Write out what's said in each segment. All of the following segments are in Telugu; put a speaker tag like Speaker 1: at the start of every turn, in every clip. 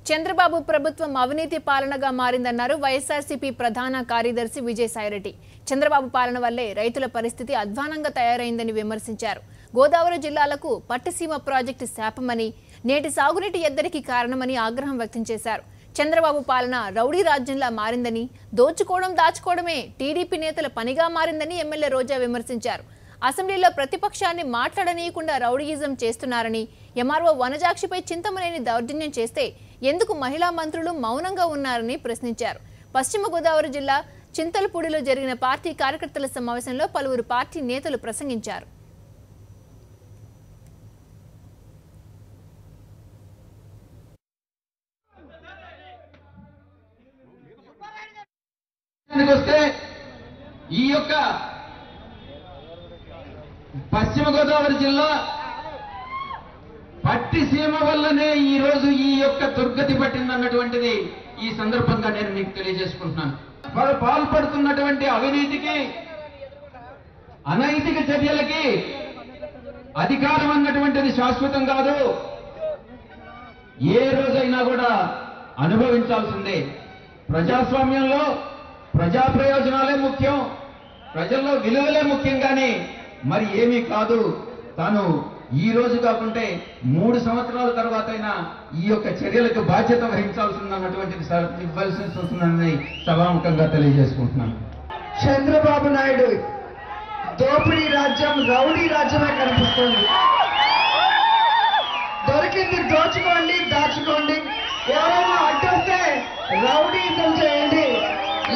Speaker 1: చంద్రబాబు ప్రభుత్వం అవినీతి పాలనగా మారిందన్నారు వైఎస్ఆర్సీపీ ప్రధాన కార్యదర్శి విజయసాయిరెడ్డి. చంద్రబాబు పాలన వల్లే రైతుల పరిస్థితి అధ్వానంగా తయారైందని విమర్శించారు. గోదావరి జిల్లాలకు పట్టిసీమ ప్రాజెక్టు శాపమని, నేటి సాగునీటి ఎద్దడికి కారణమని ఆగ్రహం వ్యక్తం చేశారు. చంద్రబాబు పాలన రౌడీ రాజ్యంలా మారిందని, దోచుకోవడం దాచుకోవడమే టీడీపీ నేతల పనిగా మారిందని ఎమ్మెల్యే రోజా విమర్శించారు. అసెంబ్లీలో ప్రతిపక్షాన్ని మాట్లాడనీయకుండా రౌడీయిజం చేస్తున్నారని, ఎంఆర్ఓ వనజాక్షిపై చింతమనేని దౌర్జన్యం చేస్తే ఎందుకు మహిళా మంత్రులు మౌనంగా ఉన్నారని ప్రశ్నించారు. పశ్చిమ గోదావరి జిల్లా చింతలపూడిలో జరిగిన పార్టీ కార్యకర్తల సమావేశంలో పలువురు పార్టీ నేతలు ప్రసంగించారు.
Speaker 2: ఈ యొక్క పశ్చిమ గోదావరి జిల్లా పట్టిసీమ వల్లనే ఈ రోజు ఈ యొక్క దుర్గతి పట్టిందన్నటువంటిది ఈ సందర్భంగా నేను మీకు తెలియజేసుకుంటున్నాను. వారు పాల్పడుతున్నటువంటి అవినీతికి, అనైతిక చర్యలకి అధికారం అన్నటువంటిది శాశ్వతం కాదు. ఏ రోజైనా కూడా అనుభవించాల్సిందే. ప్రజాస్వామ్యంలో ప్రజా ప్రయోజనాలే ముఖ్యం, ప్రజల్లో విలువలే ముఖ్యం, కానీ మరి ఏమీ కాదు. తాను ఈ రోజు కాకుంటే 3 సంవత్సరాల తర్వాత అయినా ఈ యొక్క చర్యలకు బాధ్యత వహించాల్సిందన్నటువంటిది ఇవ్వాల్సి వస్తుందని సభాముఖంగా తెలియజేసుకుంటున్నాను.
Speaker 3: చంద్రబాబు నాయుడు దోపిడీ రాజ్యం రౌడీ రాజ్యమే కనిపిస్తుంది. దొరికింది దోచుకోండి, దాచుకోండి, ఎవరైనా అడ్డొస్తే రౌడీజం చేయండి,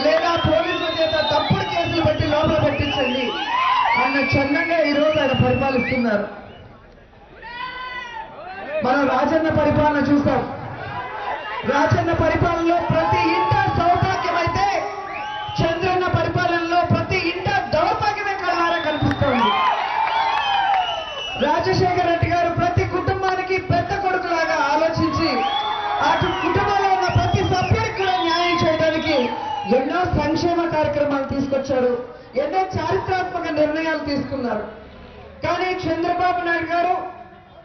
Speaker 3: లేదా పోలీసుల చేత తప్పుడు కేసులు పెట్టి లోపల పెట్టించండి అన్న చందంగా ఈరోజు ఆయన పరిపాలిస్తున్నారు. మనం రాజన్న పరిపాలన చూస్తాం. రాజన్న పరిపాలనలో ప్రతి ఇంట సౌభాగ్యమైతే చంద్రన్న పరిపాలనలో ప్రతి ఇంట దౌర్భాగ్యమే కళ్ళారా కనిపిస్తోంది. రాజశేఖర రెడ్డి గారు ప్రతి కుటుంబానికి పెద్ద కొడుకులాగా ఆలోచించి అటు కుటుంబంలో ఉన్న ప్రతి సభ్యుడికి కూడా న్యాయం చేయడానికి ఎన్నో సంక్షేమ కార్యక్రమాలు తీసుకొచ్చారు, ఎన్నో చారిత్రాత్మక నిర్ణయాలు తీసుకున్నారు. కానీ చంద్రబాబు నాయుడు గారు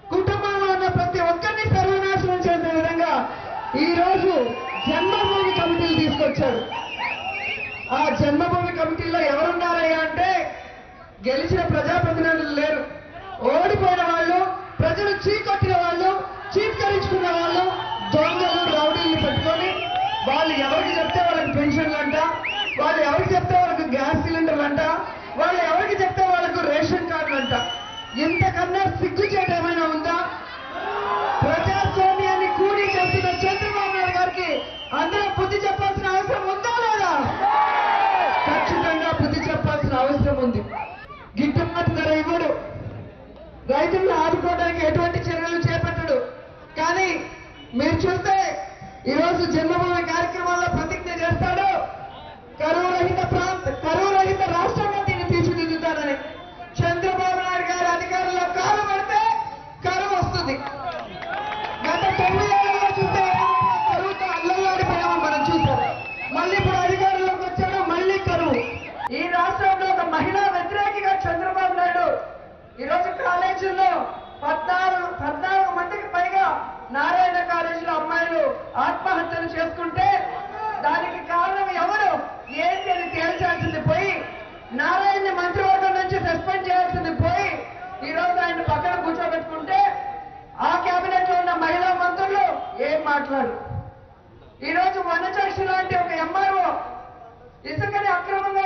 Speaker 3: కుటుంబంలో ఉన్న ప్రతి ఒక్కరిని సర్వనాశనం చేసే విధంగా ఈ రోజు జన్మభూమి కమిటీలు తీసుకొచ్చారు. ఆ జన్మభూమి కమిటీలో ఎవరున్నారయ్యా అంటే గెలిచిన ప్రజాప్రతినిధులు లేరు, ఓడిపోయిన వాళ్ళు, ప్రజలు చీకొట్టిన వాళ్ళు, చీత్కరించుకున్న వాళ్ళు, దొంగలు రౌడీల్ని పెట్టుకొని వాళ్ళు ఎవరికి చెప్తే వాళ్ళకి పెన్షన్లు అంట, వాళ్ళు ఎవరికి చెప్తే వాళ్ళకి గ్యాస్ సిలిండర్లు అంట, వాళ్ళు ఎవరికి చెప్తే వాళ్ళకు రేషన్ కార్డులు అంట. ఇంతకన్నా సిగ్గుచేట ఏమైనా ఉందా? ప్రజాస్వామ్యాన్ని కూలీ చేస్తున్న చంద్రబాబు నాయుడు గారికి అందరూ బుద్ధి చెప్పాల్సిన అవసరం ఉందా లేదా? ఖచ్చితంగా బుద్ధి చెప్పాల్సిన అవసరం ఉంది. గిట్టుబాటు ధర ఇవ్వడు, రైతులను ఆదుకోవడానికి ఎటువంటి చర్యలు చేపట్టడు. కానీ మీరు చూస్తే ఈరోజు జన్మభూమి కార్యక్రమాల్లో ప్రతిజ్ఞ చేస్తాడు, కరువు రహిత రాష్ట్రంగా దీన్ని తీర్చిదిద్దుతానని. చంద్రబాబు నాయుడు గారి అధికారంలో కాలు పడితే కరువు వస్తుంది. గత 9 ఏళ్లలో చూస్తే కరువుతో అల్లల్లాడిపోయామని మనం చూసాం. మళ్ళీ ఇప్పుడు అధికారంలోకి వచ్చాడు, మళ్ళీ కరువు. ఈ రాష్ట్రంలో ఒక మహిళా వ్యతిరేకిగా చంద్రబాబు నాయుడు ఈరోజు కాలేజీల్లో 14 మందికి పైగా నారాయణ కాలేజీలో అమ్మాయిలు ఆత్మహత్యలు చేసుకుంటే దానికి కారణం ఎవరు ఏంటి అని తేల్చాల్సింది పోయి, నారాయణ మంత్రివర్గం నుంచి సస్పెండ్ చేయాల్సింది పోయి, ఈ రోజు ఆయన పక్కన కూర్చోబెట్టుకుంటే ఆ కేబినెట్ లో ఉన్న మహిళా మంత్రులు ఏం మాట్లాడు. ఈ రోజు వనజాక్షి లాంటి ఒక ఎంఆర్ఓ ఇసుకని అక్రమంగా